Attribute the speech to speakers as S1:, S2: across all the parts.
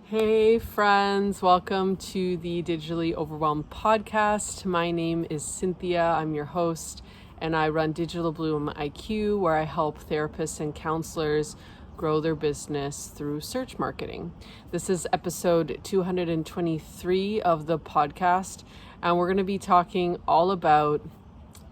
S1: Hey friends, welcome to the Digitally Overwhelmed podcast. My name is Cynthia, I'm your host, and I run Digital Bloom IQ, where I help therapists and counselors grow their business through search marketing. This is episode 223 of the podcast, and we're going to be talking all about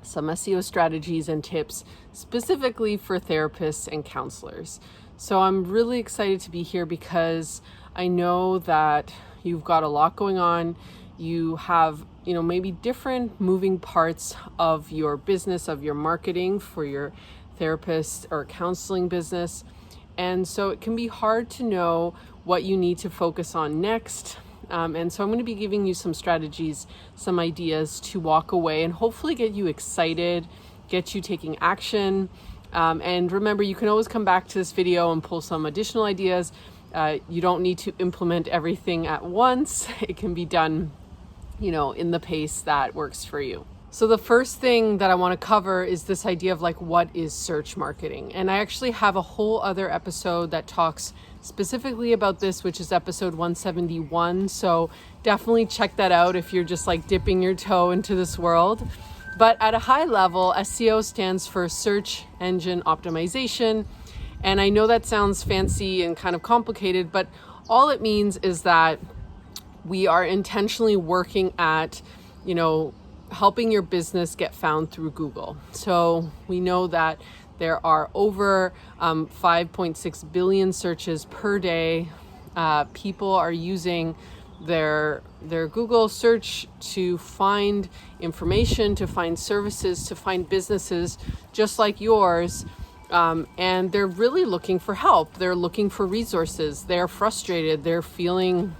S1: some SEO strategies and tips specifically for therapists and counselors. So I'm really excited to be here because I know that you've got a lot going on. You have, maybe different moving parts of your business, of your marketing for your therapist or counseling business. And so it can be hard to know what you need to focus on next. And so I'm going to be giving you some strategies, some ideas to walk away and hopefully get you excited, get you taking action. And remember, you can always come back to this video and pull some additional ideas. You don't need to implement everything at once. It can be done, in the pace that works for you. So the first thing that I want to cover is this idea of what is search marketing? And I actually have a whole other episode that talks specifically about this, which is episode 171. So definitely check that out if you're just dipping your toe into this world. But at a high level, SEO stands for search engine optimization. And I know that sounds fancy and kind of complicated, but all it means is that we are intentionally working at, helping your business get found through Google. So we know that there are over 5.6 billion searches per day. People are using their Google search to find information, to find services, to find businesses just like yours. And they're really looking for help. They're looking for resources. They're frustrated. They're feeling,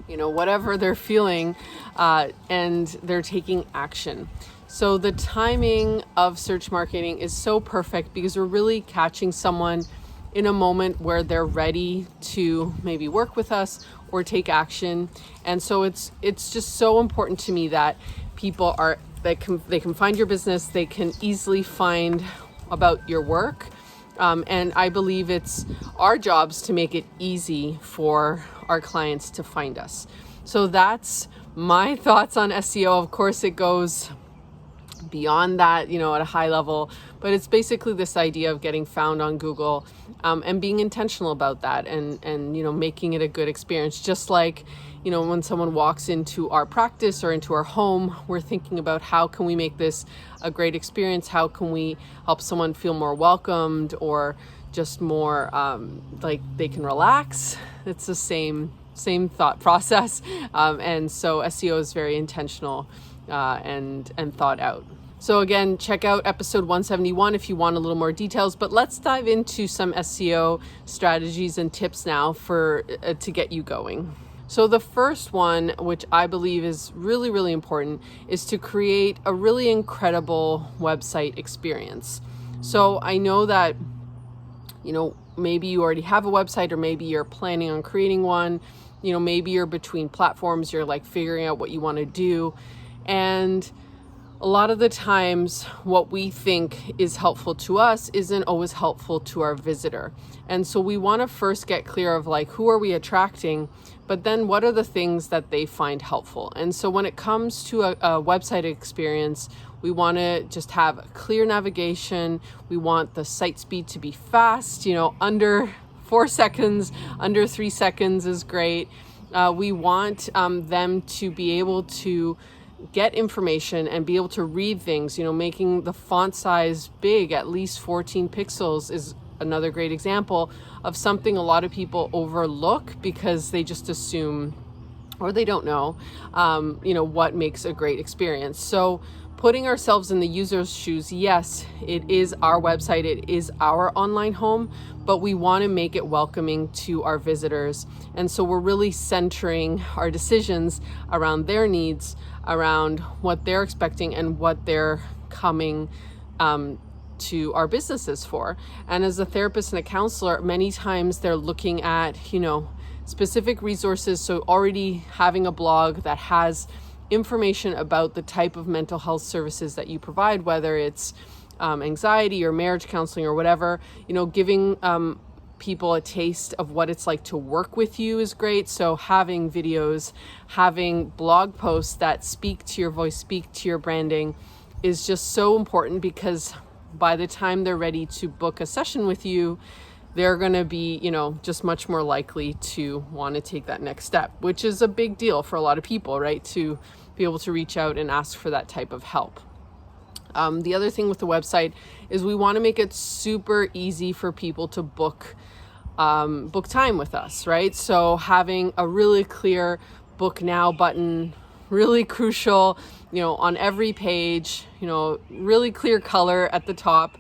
S1: whatever they're feeling, and they're taking action. So the timing of search marketing is so perfect because we're really catching someone in a moment where they're ready to maybe work with us or take action. And so it's just so important to me that people they can find your business, they can easily find about your work. And I believe it's our jobs to make it easy for our clients to find us. So that's my thoughts on SEO. Of course, it goes beyond that, at a high level, but it's basically this idea of getting found on Google, and being intentional about that and making it a good experience. Just like, when someone walks into our practice or into our home, we're thinking about how can we make this a great experience? How can we help someone feel more welcomed or just more like they can relax? It's the same thought process. And so SEO is very intentional and thought out. So again, check out episode 171 if you want a little more details, but let's dive into some SEO strategies and tips now to get you going. So the first one, which I believe is really, really important, is to create a really incredible website experience. So I know that, maybe you already have a website or maybe you're planning on creating one, maybe you're between platforms, you're figuring out what you want to do. And a lot of the times what we think is helpful to us isn't always helpful to our visitor. And so we want to first get clear of who are we attracting, but then what are the things that they find helpful? And so when it comes to a website experience, we want to just have clear navigation. We want the site speed to be fast, under 4 seconds, under 3 seconds is great. We want them to be able to get information and be able to read things, making the font size big, at least 14 pixels is another great example of something a lot of people overlook because they just assume or they don't know, what makes a great experience. So putting ourselves in the user's shoes, yes, it is our website, it is our online home, but we want to make it welcoming to our visitors. And so we're really centering our decisions around their needs, around what they're expecting and what they're coming to our businesses for. And as a therapist and a counselor, many times they're looking at, specific resources. So already having a blog that has information about the type of mental health services that you provide, whether it's anxiety or marriage counseling or whatever, giving people a taste of what it's like to work with you is great. So having videos, having blog posts that speak to your voice, speak to your branding is just so important, because by the time they're ready to book a session with you, they're going to be, just much more likely to want to take that next step, which is a big deal for a lot of people, right? To be able to reach out and ask for that type of help. The other thing with the website is we want to make it super easy for people to book time with us, right? So having a really clear book now button, really crucial, on every page, really clear color at the top.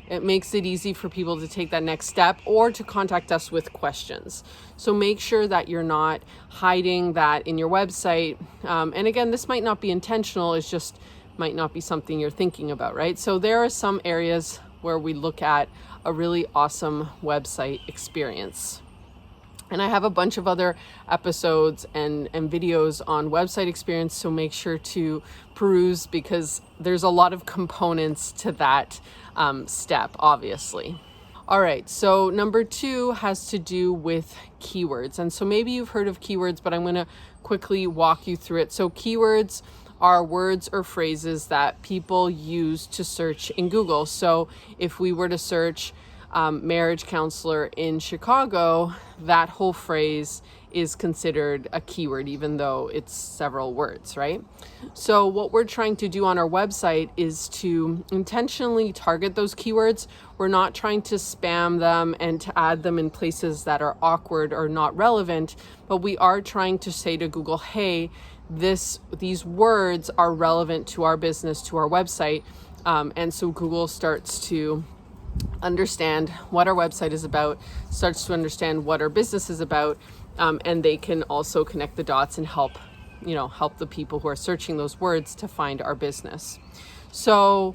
S1: It makes it easy for people to take that next step or to contact us with questions. So make sure that you're not hiding that in your website. And again, this might not be intentional, it's just might not be something you're thinking about, right? So there are some areas where we look at a really awesome website experience. And I have a bunch of other episodes and videos on website experience, so make sure to peruse, because there's a lot of components to that step, obviously. All right, so number 2 has to do with keywords. And so maybe you've heard of keywords, but I'm going to quickly walk you through it. So keywords are words or phrases that people use to search in Google. So if we were to search marriage counselor in Chicago, that whole phrase is considered a keyword, even though it's several words, right? So what we're trying to do on our website is to intentionally target those keywords. We're not trying to spam them and to add them in places that are awkward or not relevant, but we are trying to say to Google, hey, these words are relevant to our business, to our website. And so Google starts to understand what our website is about, starts to understand what our business is about, and they can also connect the dots and help the people who are searching those words to find our business. So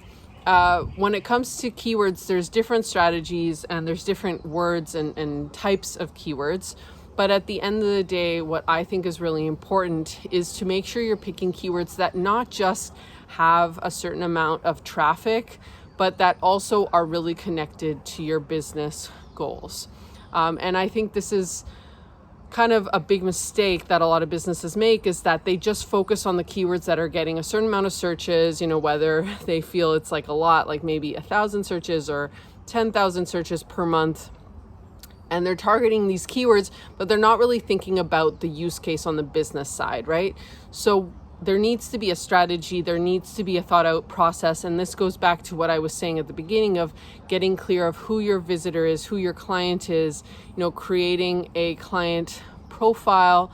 S1: when it comes to keywords, there's different strategies and there's different words and types of keywords. But at the end of the day, what I think is really important is to make sure you're picking keywords that not just have a certain amount of traffic, but that also are really connected to your business goals. And I think this is kind of a big mistake that a lot of businesses make, is that they just focus on the keywords that are getting a certain amount of searches, whether they feel it's like a lot, like maybe 1,000 searches or 10,000 searches per month. And they're targeting these keywords, but they're not really thinking about the use case on the business side, right? So there needs to be a strategy, there needs to be a thought out process. And this goes back to what I was saying at the beginning of getting clear of who your visitor is, who your client is, creating a client profile,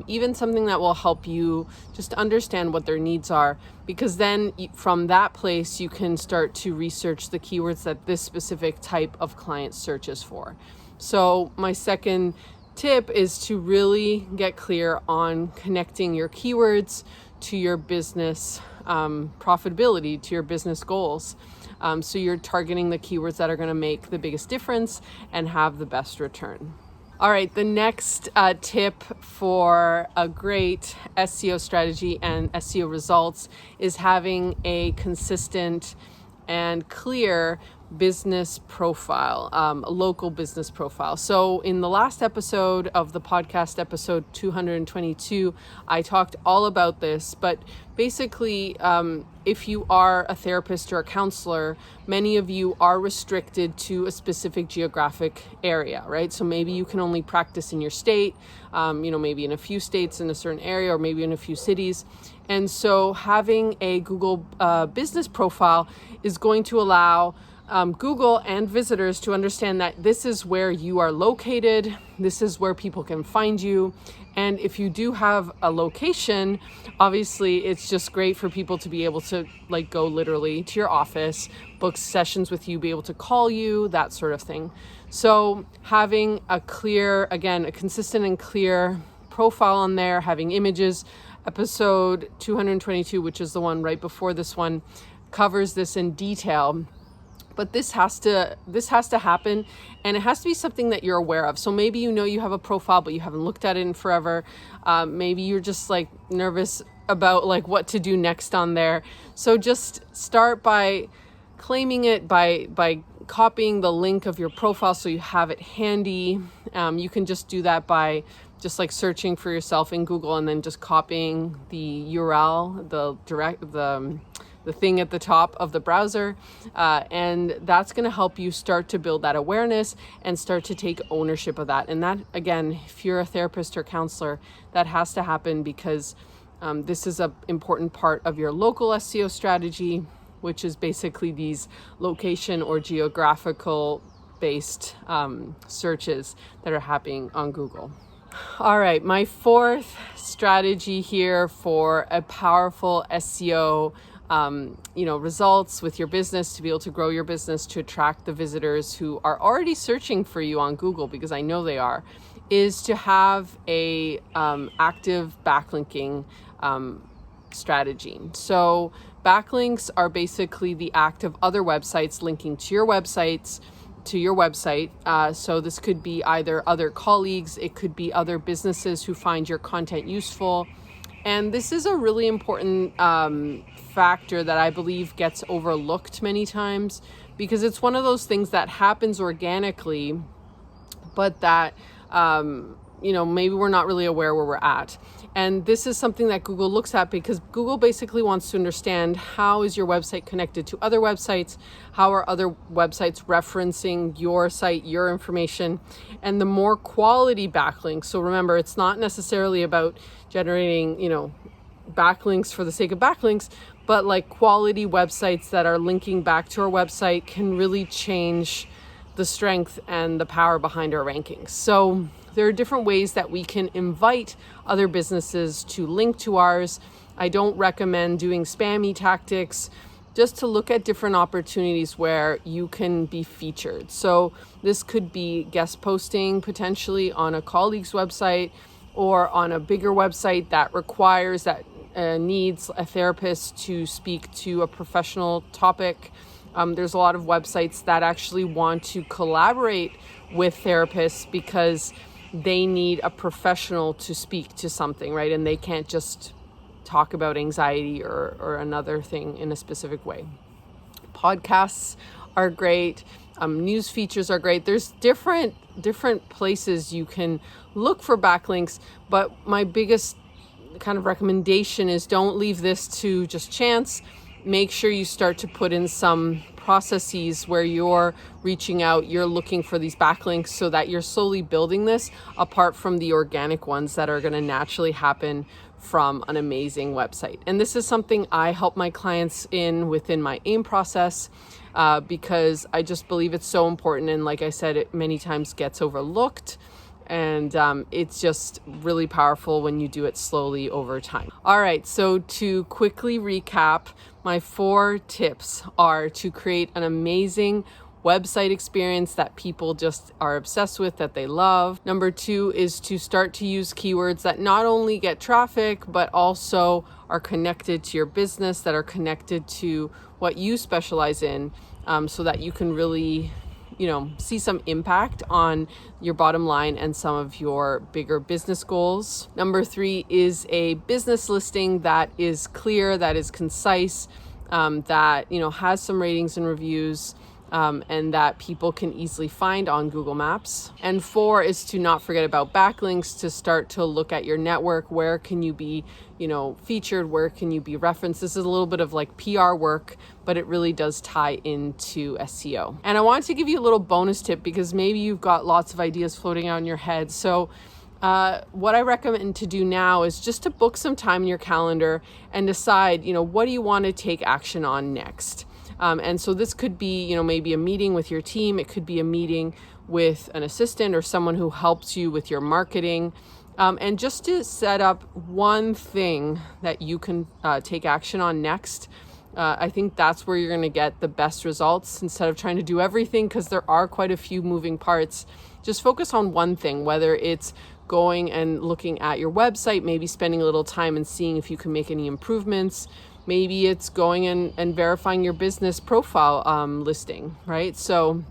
S1: even something that will help you just understand what their needs are. Because then from that place, you can start to research the keywords that this specific type of client searches for. So my second tip is to really get clear on connecting your keywords to your business profitability, to your business goals. So you're targeting the keywords that are going to make the biggest difference and have the best return. All right, the next tip for a great SEO strategy and SEO results is having a consistent and clear business profile, a local business profile. So in the last episode of the podcast, episode 222, I talked all about this, but basically, if you are a therapist or a counselor, many of you are restricted to a specific geographic area, right? So maybe you can only practice in your state, maybe in a few states in a certain area, or maybe in a few cities. And so having a Google business profile is going to allow Google and visitors to understand that this is where you are located, this is where people can find you. And if you do have a location, obviously it's just great for people to be able to go literally to your office, book sessions with you, be able to call you, that sort of thing. So having a consistent and clear profile on there, having images. Episode 222, which is the one right before this one, covers this in detail. But this has to happen, and it has to be something that you're aware of. So maybe you have a profile, but you haven't looked at it in forever. Maybe you're just nervous about what to do next on there. So just start by claiming it, by copying the link of your profile so you have it handy. You can just do that by just like searching for yourself in Google and then just copying the URL, the thing at the top of the browser. And that's going to help you start to build that awareness and start to take ownership of that. And that, again, if you're a therapist or counselor, that has to happen because this is an important part of your local SEO strategy, which is basically these location or geographical based searches that are happening on Google. All right, my fourth strategy here for a powerful SEO results with your business, to be able to grow your business, to attract the visitors who are already searching for you on Google, because I know they are, is to have a active backlinking strategy. So backlinks are basically the act of other websites linking to your website. So this could be either other colleagues, it could be other businesses who find your content useful. And this is a really important factor that I believe gets overlooked many times, because it's one of those things that happens organically, but that maybe we're not really aware where we're at. And this is something that Google looks at, because Google basically wants to understand, how is your website connected to other websites? How are other websites referencing your site, your information? And the more quality backlinks. So remember, it's not necessarily about generating, backlinks for the sake of backlinks, but like quality websites that are linking back to our website can really change the strength and the power behind our rankings. So there are different ways that we can invite other businesses to link to ours. I don't recommend doing spammy tactics, just to look at different opportunities where you can be featured. So this could be guest posting potentially on a colleague's website, or on a bigger website that needs a therapist to speak to a professional topic. There's a lot of websites that actually want to collaborate with therapists because they need a professional to speak to something, right? And they can't just talk about anxiety or another thing in a specific way. Podcasts are great. News features are great. There's different places you can look for backlinks, but my biggest kind of recommendation is don't leave this to just chance. Make sure you start to put in some processes where you're reaching out, you're looking for these backlinks, so that you're slowly building this apart from the organic ones that are going to naturally happen from an amazing website. And this is something I help my clients within my AIM process, because I just believe it's so important. And like I said, it many times gets overlooked. And it's just really powerful when you do it slowly over time. All right, so to quickly recap, my 4 tips are to create an amazing website experience that people just are obsessed with, that they love. Number 2 is to start to use keywords that not only get traffic, but also are connected to your business, that are connected to what you specialize in, so that you can really see some impact on your bottom line and some of your bigger business goals. Number 3 is a business listing that is clear, that is concise, that has some ratings and reviews, and that people can easily find on Google Maps. And 4 is to not forget about backlinks, to start to look at your network. Where can you be, featured? Where can you be referenced? This is a little bit of like PR work, but it really does tie into SEO. And I wanted to give you a little bonus tip, because maybe you've got lots of ideas floating out in your head. So what I recommend to do now is just to book some time in your calendar and decide, what do you want to take action on next? And so this could be, maybe a meeting with your team. It could be a meeting with an assistant or someone who helps you with your marketing. And just to set up one thing that you can take action on next. I think that's where you're going to get the best results, instead of trying to do everything, because there are quite a few moving parts. Just focus on one thing, whether it's going and looking at your website, maybe spending a little time and seeing if you can make any improvements. Maybe it's going and verifying your business profile listing, right? So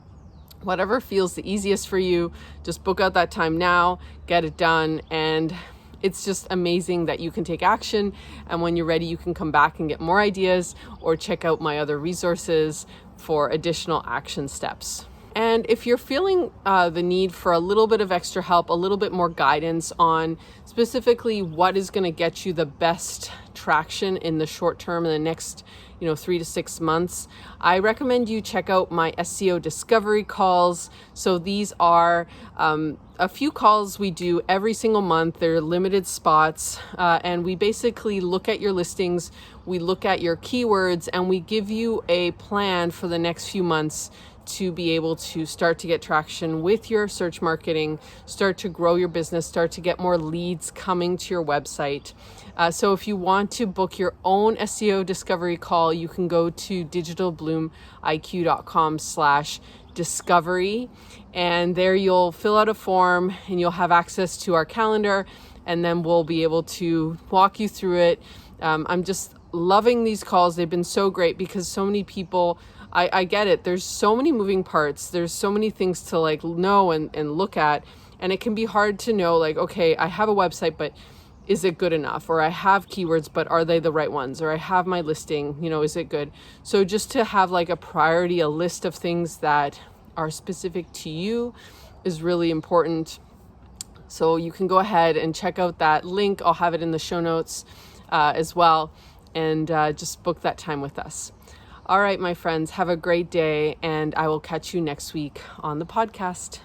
S1: whatever feels the easiest for you, just book out that time now, get it done. And it's just amazing that you can take action. And when you're ready, you can come back and get more ideas or check out my other resources for additional action steps. And if you're feeling the need for a little bit of extra help, a little bit more guidance on specifically what is going to get you the best traction in the short term in the next 3 to 6 months, I recommend you check out my SEO discovery calls. So these are a few calls we do every single month. They're limited spots, and we basically look at your listings, we look at your keywords, and we give you a plan for the next few months to be able to start to get traction with your search marketing, start to grow your business, start to get more leads coming to your website. So if you want to book your own SEO discovery call, you can go to digitalbloomiq.com/discovery, and there you'll fill out a form and you'll have access to our calendar, and then we'll be able to walk you through it. I'm just loving these calls. They've been so great because so many people, I get it. There's so many moving parts. There's so many things to know and look at. And it can be hard to know, okay, I have a website, but is it good enough? Or I have keywords, but are they the right ones? Or I have my listing, is it good? So just to have a priority, a list of things that are specific to you is really important. So you can go ahead and check out that link. I'll have it in the show notes as well. And just book that time with us. All right, my friends, have a great day, and I will catch you next week on the podcast.